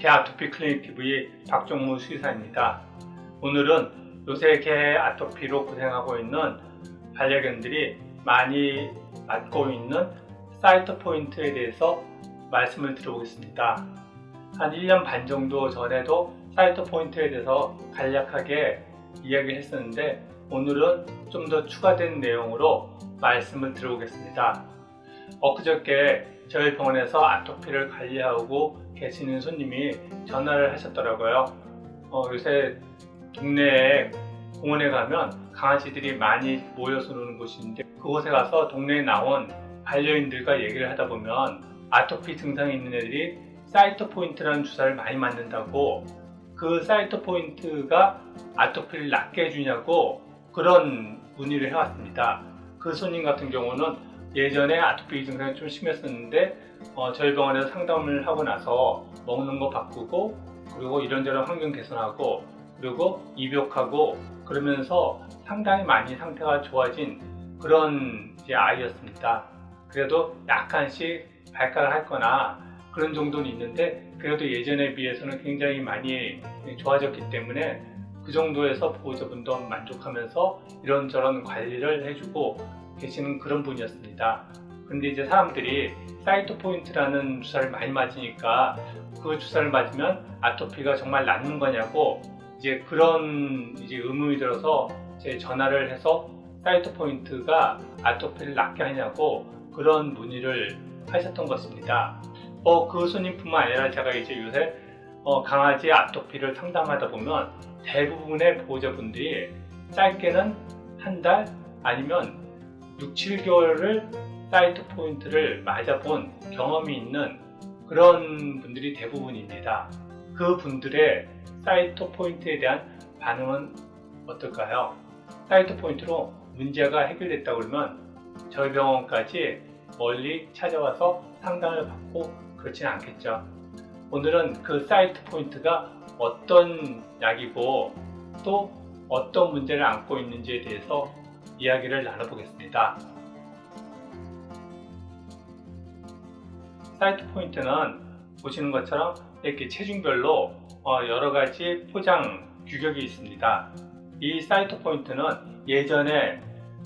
개 아토피 클리닉 TV 박종무 수의사입니다. 오늘은 요새 개 아토피로 고생하고 있는 반려견들이 많이 맞고 있는 사이토 포인트에 대해서 말씀을 드려보겠습니다. 한 1년 반 정도 전에도 사이토 포인트에 대해서 간략하게 이야기를 했었는데, 오늘은 좀 더 추가된 내용으로 말씀을 드려보겠습니다. 엊그저께 저희 병원에서 아토피를 관리하고 계시는 손님이 전화를 하셨더라고요. 요새 동네에 공원에 가면 강아지들이 많이 모여서 노는 곳인데, 그곳에 가서 동네에 나온 반려인들과 얘기를 하다 보면 아토피 증상이 있는 애들이 사이토 포인트라는 주사를 많이 맞는다고, 그 사이토 포인트가 아토피를 낫게 해주냐고 그런 문의를 해왔습니다. 그 손님 같은 경우는 예전에 아토피 증상이 좀 심했었는데 저희 병원에서 상담을 하고 나서 먹는 거 바꾸고, 그리고 이런저런 환경 개선하고, 그리고 입욕하고 그러면서 상당히 많이 상태가 좋아진 그런 아이였습니다. 그래도 약간씩 발가락 핥거나 그런 정도는 있는데, 그래도 예전에 비해서는 굉장히 많이 좋아졌기 때문에 그 정도에서 보호자분도 만족하면서 이런저런 관리를 해주고 계시는 그런 분이었습니다. 근데 이제 사람들이 사이토 포인트라는 주사를 많이 맞으니까 그 주사를 맞으면 아토피가 정말 낫는 거냐고 그런 의문이 들어서 제 전화를 해서 사이토 포인트가 아토피를 낫게 하냐고 그런 문의를 하셨던 것입니다. 그 손님뿐만 아니라 제가 요새 강아지 아토피를 상담하다 보면 대부분의 보호자분들이 짧게는 한 달 아니면 6, 7개월을 사이토 포인트를 맞아본 경험이 있는 그런 분들이 대부분입니다. 그 분들의 사이토 포인트에 대한 반응은 어떨까요? 사이토 포인트로 문제가 해결됐다고 그러면 저희 병원까지 멀리 찾아와서 상담을 받고 그렇지는 않겠죠. 오늘은 그 사이토 포인트가 어떤 약이고 또 어떤 문제를 안고 있는지에 대해서 이야기를 나눠보겠습니다. 사이토 포인트는 보시는 것처럼 이렇게 체중별로 여러 가지 포장 규격이 있습니다. 이 사이토 포인트는 예전에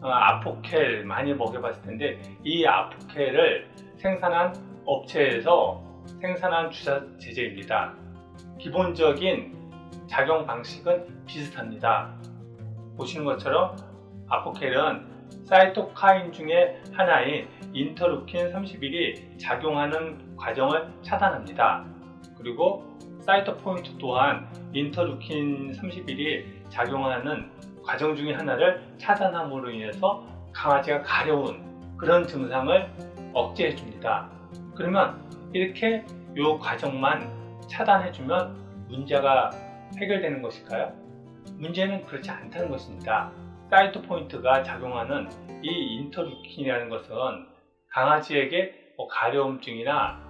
아포켈 많이 먹여봤을 텐데, 이 아포켈을 생산한 업체에서 생산한 주사 제제입니다. 기본적인 작용 방식은 비슷합니다. 보시는 것처럼 아포켈은 사이토카인 중에 하나인 인터루킨 31이 작용하는 과정을 차단합니다. 그리고 사이토 포인트 또한 인터루킨 31이 작용하는 과정 중에 하나를 차단함으로 인해서 강아지가 가려운 그런 증상을 억제해 줍니다. 그러면 이렇게 이 과정만 차단해주면 문제가 해결되는 것일까요? 문제는 그렇지 않다는 것입니다. 사이토 포인트가 작용하는 이 인터루킨이라는 것은 강아지에게 가려움증이나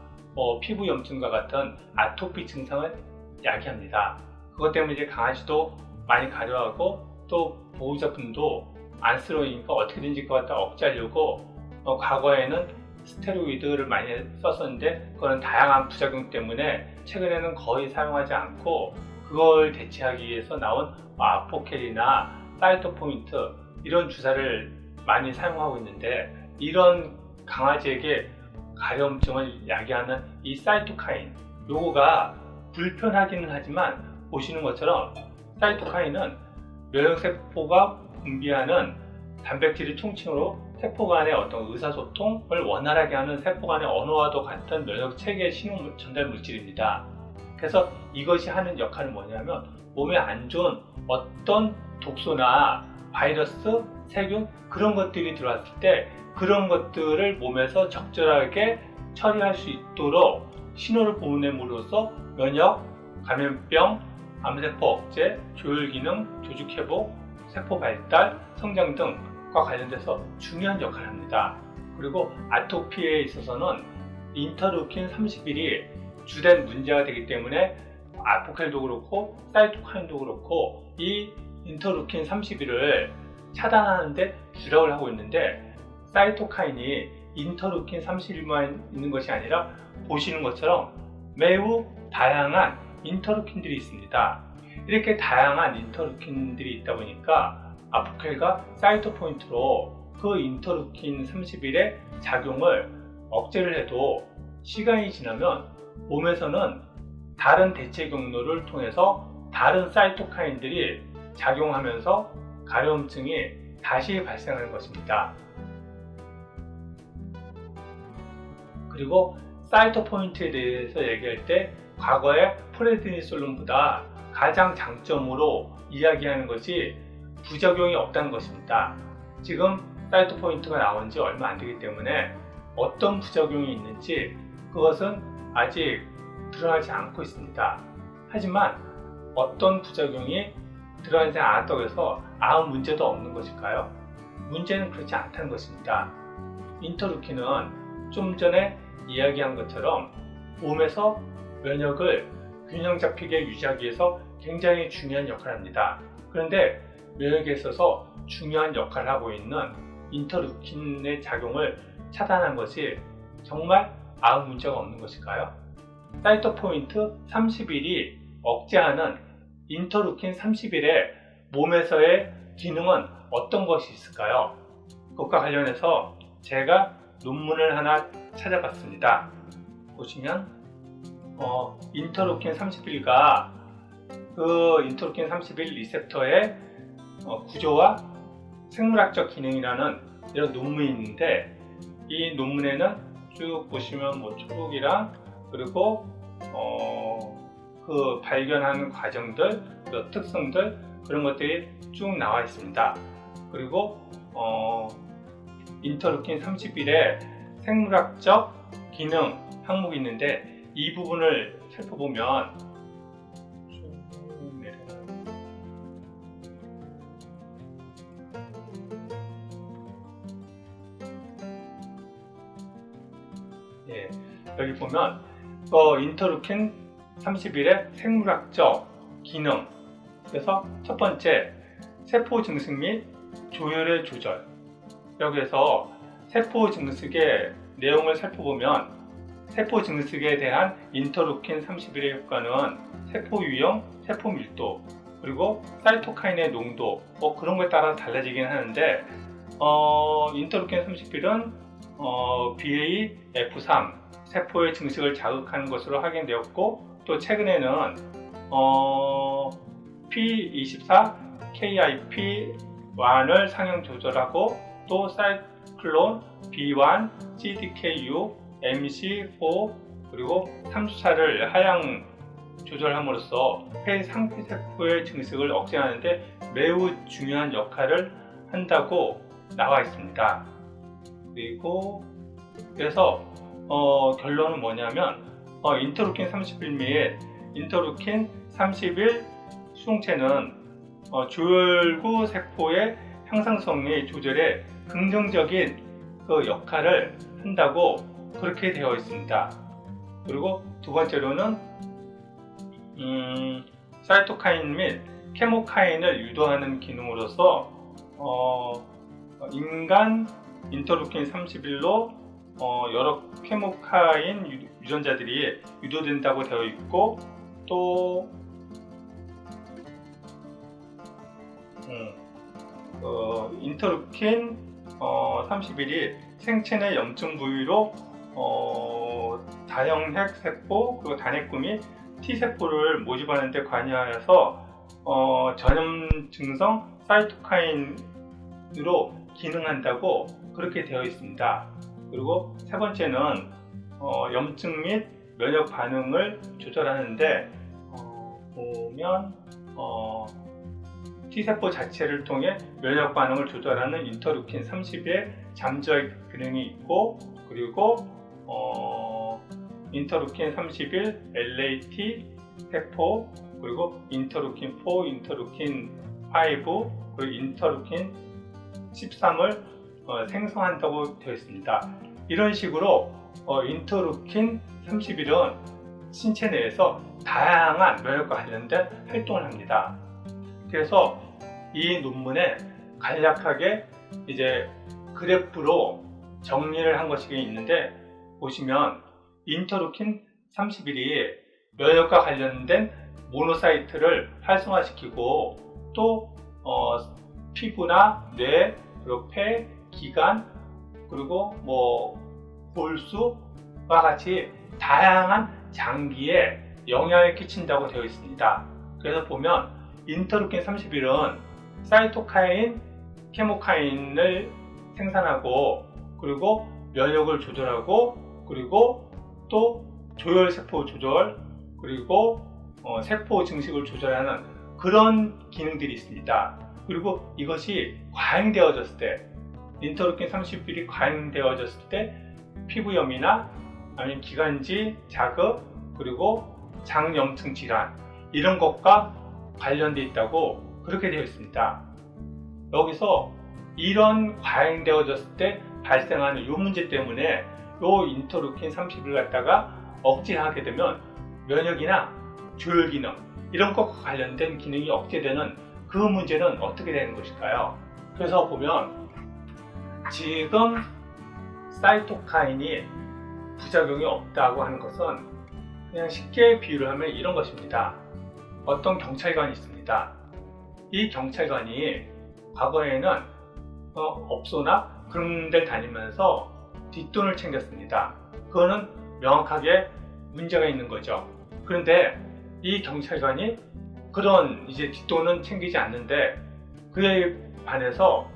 피부 염증과 같은 아토피 증상을 야기합니다. 그것 때문에 강아지도 많이 가려하고, 또 보호자분도 안쓰러우니까 어떻게든지 그걸 갖다 억제하려고 과거에는 스테로이드를 많이 썼었는데, 그거는 다양한 부작용 때문에 최근에는 거의 사용하지 않고, 그걸 대체하기 위해서 나온 아포켈이나 사이토 포인트 이런 주사를 많이 사용하고 있는데, 이런 강아지에게 가려움증을 야기하는 이 사이토카인, 요거가 불편하기는 하지만 보시는 것처럼 사이토카인은 면역세포가 분비하는 단백질의 총칭으로 세포 간의 어떤 의사소통을 원활하게 하는 세포 간의 언어와도 같은 면역체계 신호 전달 물질입니다. 그래서 이것이 하는 역할은 뭐냐면, 몸에 안 좋은 어떤 독소나 바이러스, 세균 그런 것들이 들어왔을 때 그런 것들을 몸에서 적절하게 처리할 수 있도록 신호를 보냄으로써 면역, 감염병, 암세포 억제, 조혈기능, 조직회복, 세포 발달, 성장 등과 관련돼서 중요한 역할을 합니다. 그리고 아토피에 있어서는 인터루킨 31이 주된 문제가 되기 때문에 아포켈도 그렇고 사이토카인도 그렇고 이 인터루킨 31을 차단하는데 주력을 하고 있는데, 사이토카인이 인터루킨 31만 있는 것이 아니라 보시는 것처럼 매우 다양한 인터루킨들이 있습니다. 이렇게 다양한 인터루킨들이 있다 보니까 아포켈과 사이토포인트로 그 인터루킨 31의 작용을 억제를 해도 시간이 지나면 몸에서는 다른 대체 경로를 통해서 다른 사이토카인들이 작용하면서 가려움증이 다시 발생하는 것입니다. 그리고 사이토포인트에 대해서 얘기할 때 과거의 프레드니솔론보다 가장 장점으로 이야기하는 것이 부작용이 없다는 것입니다. 지금 사이토포인트가 나온 지 얼마 안 되기 때문에 어떤 부작용이 있는지 그것은 아직 드러나지 않고 있습니다. 하지만 어떤 부작용이 드러나지 않았다고 해서 아무 문제도 없는 것일까요? 문제는 그렇지 않다는 것입니다. 인터루킨은 좀 전에 이야기한 것처럼 몸에서 면역을 균형 잡히게 유지하기 위해서 굉장히 중요한 역할을 합니다. 그런데 면역에 있어서 중요한 역할을 하고 있는 인터루킨의 작용을 차단한 것이 정말 아무 문제가 없는 것일까요? 사이토포인트 31이 억제하는 인터루킨 31의 몸에서의 기능은 어떤 것이 있을까요? 그것과 관련해서 제가 논문을 하나 찾아봤습니다. 보시면 인터루킨 31가 그 인터루킨 31 리셉터의 구조와 생물학적 기능이라는 이런 논문이 있는데, 이 논문에는 쭉 보시면 초록이랑 그리고 그 발견하는 과정들, 그 특성들, 그런 것들이 쭉 나와 있습니다. 그리고 인터루킨 31의 생물학적 기능 항목이 있는데, 이 부분을 살펴보면 여기 보면 인터루킨 31의 생물학적 기능, 그래서 첫 번째 세포 증식 및 조혈의 조절. 여기에서 세포 증식의 내용을 살펴보면 세포 증식에 대한 인터루킨 31의 효과는 세포 유형, 세포 밀도, 그리고 사이토카인의 농도 그런 거에 따라 달라지긴 하는데, 인터루킨 31은 BAF3 세포의 증식을 자극하는 것으로 확인되었고, 또 최근에는 P24 KIP1을 상향 조절하고, 또 사이클론 B1 CDKU MC4 그리고 3주차를 하향 조절함으로써 폐 상피세포의 증식을 억제하는데 매우 중요한 역할을 한다고 나와 있습니다. 그래서 결론은 뭐냐면 인터루킨 31 및 인터루킨 31 수용체는 조혈구 세포의 향상성의 조절에 긍정적인 그 역할을 한다고 그렇게 되어 있습니다. 그리고 두 번째로는 사이토카인 및 케모카인을 유도하는 기능으로서 인간 인터루킨 31로 여러 케모카인 유전자들이 유도된다고 되어 있고, 또 인터루킨 31이 생체 내 염증 부위로 다형핵 세포, 그리고 단핵구 및 T세포를 모집하는 데 관여하여서 전염 증성 사이토카인으로 기능한다고 그렇게 되어 있습니다. 그리고 세 번째는 염증 및 면역 반응을 조절하는데, 보면 T세포 자체를 통해 면역 반응을 조절하는 인터루킨 30의 잠재 기능이 있고, 그리고 인터루킨 31 LAT 세포, 그리고 인터루킨 4, 인터루킨 5, 그리고 인터루킨 13을 생성한다고 되어 있습니다. 이런 식으로 인터루킨 31은 신체 내에서 다양한 면역과 관련된 활동을 합니다. 그래서 이 논문에 간략하게 이제 그래프로 정리를 한 것이 있는데, 보시면 인터루킨 31이 면역과 관련된 모노사이트를 활성화시키고 또 피부나 뇌, 그리고 폐, 기관, 그리고 골수와 같이 다양한 장기에 영향을 끼친다고 되어 있습니다. 그래서 보면 인터루킨 31은 사이토카인, 케모카인을 생산하고 그리고 면역을 조절하고 그리고 또 조혈세포 조절 그리고 세포 증식을 조절하는 그런 기능들이 있습니다. 그리고 이것이 과잉되어졌을 때 인터루킨 31이 과잉되어졌을 때 피부염이나 아니면 기관지 자극 그리고 장염증 질환 이런 것과 관련되어 있다고 그렇게 되어 있습니다. 여기서 이런 과잉되어졌을 때 발생하는 이 문제 때문에 이 인터루킨 30을 갖다가 억제하게 되면 면역이나 조혈 기능 이런 것과 관련된 기능이 억제되는 그 문제는 어떻게 되는 것일까요? 그래서 보면 지금 사이토카인이 부작용이 없다고 하는 것은 그냥 쉽게 비유를 하면 이런 것입니다. 어떤 경찰관이 있습니다. 이 경찰관이 과거에는 업소나 그런 데를 다니면서 뒷돈을 챙겼습니다. 그거는 명확하게 문제가 있는 거죠. 그런데 이 경찰관이 그런 이제 뒷돈은 챙기지 않는데 그에 반해서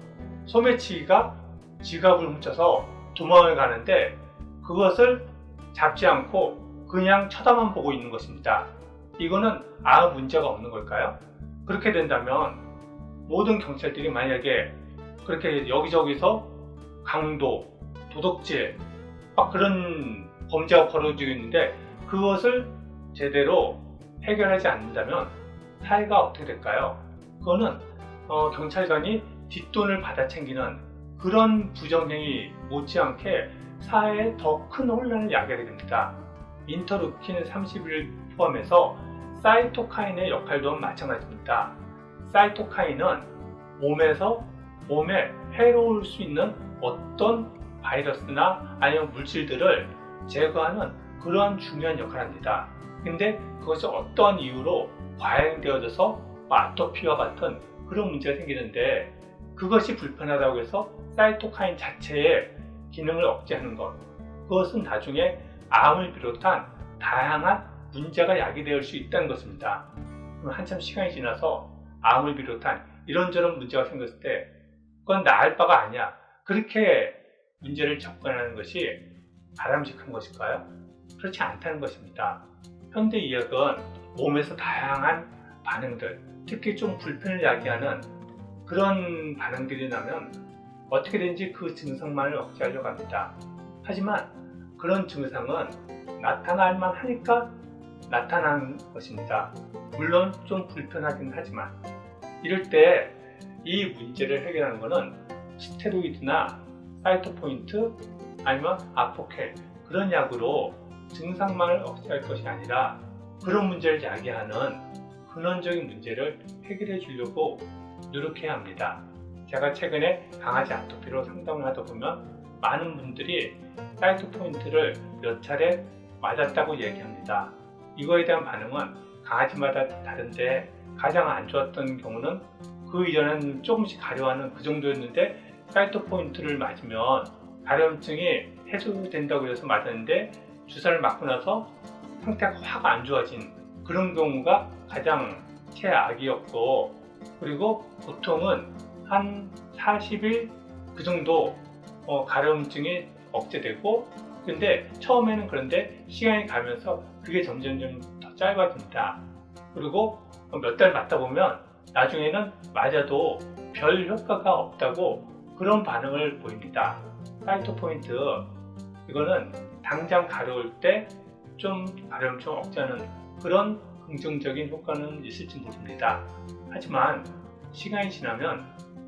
소매치기가 지갑을 훔쳐서 도망을 가는데 그것을 잡지 않고 그냥 쳐다만 보고 있는 것입니다. 이거는 아무 문제가 없는 걸까요? 그렇게 된다면 모든 경찰들이 만약에 그렇게 여기저기서 강도, 도둑질 막 그런 범죄가 벌어지고 있는데 그것을 제대로 해결하지 않는다면 사회가 어떻게 될까요? 그거는 경찰관이 뒷돈을 받아 챙기는 그런 부정행위 못지않게 사회에 더 큰 혼란을 야기하게 됩니다. 인터루킨 30을 포함해서 사이토카인의 역할도 마찬가지입니다. 사이토카인은 몸에 해로울 수 있는 어떤 바이러스나 아니면 물질들을 제거하는 그러한 중요한 역할을 합니다. 근데 그것이 어떤 이유로 과잉되어져서 아토피와 같은 그런 문제가 생기는데 그것이 불편하다고 해서 사이토카인 자체의 기능을 억제하는 것 그것은 나중에 암을 비롯한 다양한 문제가 야기될 수 있다는 것입니다. 한참 시간이 지나서 암을 비롯한 이런저런 문제가 생겼을 때 그건 나을 바가 아니야. 그렇게 문제를 접근하는 것이 바람직한 것일까요? 그렇지 않다는 것입니다. 현대의학은 몸에서 다양한 반응들, 특히 좀 불편을 야기하는 그런 반응들이 나면 어떻게든지 그 증상만을 억제하려고 합니다. 하지만 그런 증상은 나타날 만하니까 나타난 것입니다. 물론 좀 불편하긴 하지만 이럴 때 이 문제를 해결하는 것은 스테로이드나 사이토포인트 아니면 아포켈 그런 약으로 증상만을 억제할 것이 아니라 그런 문제를 야기하는 근원적인 문제를 해결해 주려고 노력해야 합니다. 제가 최근에 강아지 아토피로 상담을 하다 보면 많은 분들이 사이토포인트를 몇 차례 맞았다고 얘기합니다. 이거에 대한 반응은 강아지마다 다른데 가장 안 좋았던 경우는 그 이전에는 조금씩 가려워하는 그 정도였는데 사이토포인트를 맞으면 가려움증이 해소된다고 해서 맞았는데 주사를 맞고 나서 상태가 확 안 좋아진 그런 경우가 가장 최악이었고 그리고 보통은 한 40일 그 정도 가려움증이 억제되고 근데 처음에는 그런데 시간이 가면서 그게 점점 더 짧아집니다. 그리고 몇 달 맞다 보면 나중에는 맞아도 별 효과가 없다고 그런 반응을 보입니다. 사이토포인트 이거는 당장 가려울 때 좀 가려움증 억제하는 그런 긍정적인 효과는 있을지 모릅니다. 하지만 시간이 지나면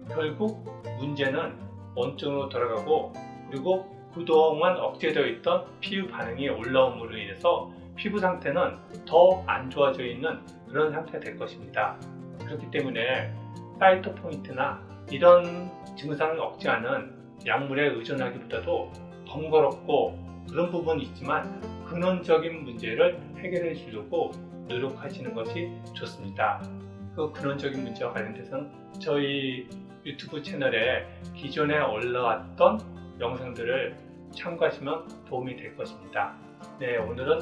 결국 문제는 원점으로 돌아가고 그리고 그동안 억제되어 있던 피부 반응이 올라옴으로 인해서 피부 상태는 더 안 좋아져 있는 그런 상태가 될 것입니다. 그렇기 때문에 사이토포인트나 이런 증상을 억제하는 약물에 의존하기보다도 번거롭고 그런 부분이 있지만 근원적인 문제를 해결해 주려고 노력하시는 것이 좋습니다. 그 근원적인 문제와 관련돼서는 저희 유튜브 채널에 기존에 올라왔던 영상들을 참고하시면 도움이 될 것입니다. 네, 오늘은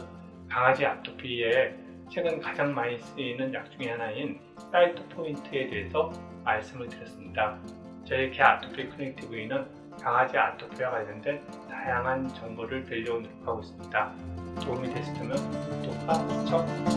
강아지 아토피에 최근 가장 많이 쓰이는 약 중에 하나인 사이토포인트에 대해서 말씀을 드렸습니다. 저희 개 아토피 클리닉 TV는 강아지 아토피와 관련된 다양한 정보를 드리려고 노력하고 있습니다. 도움이 되셨다면 구독과 추천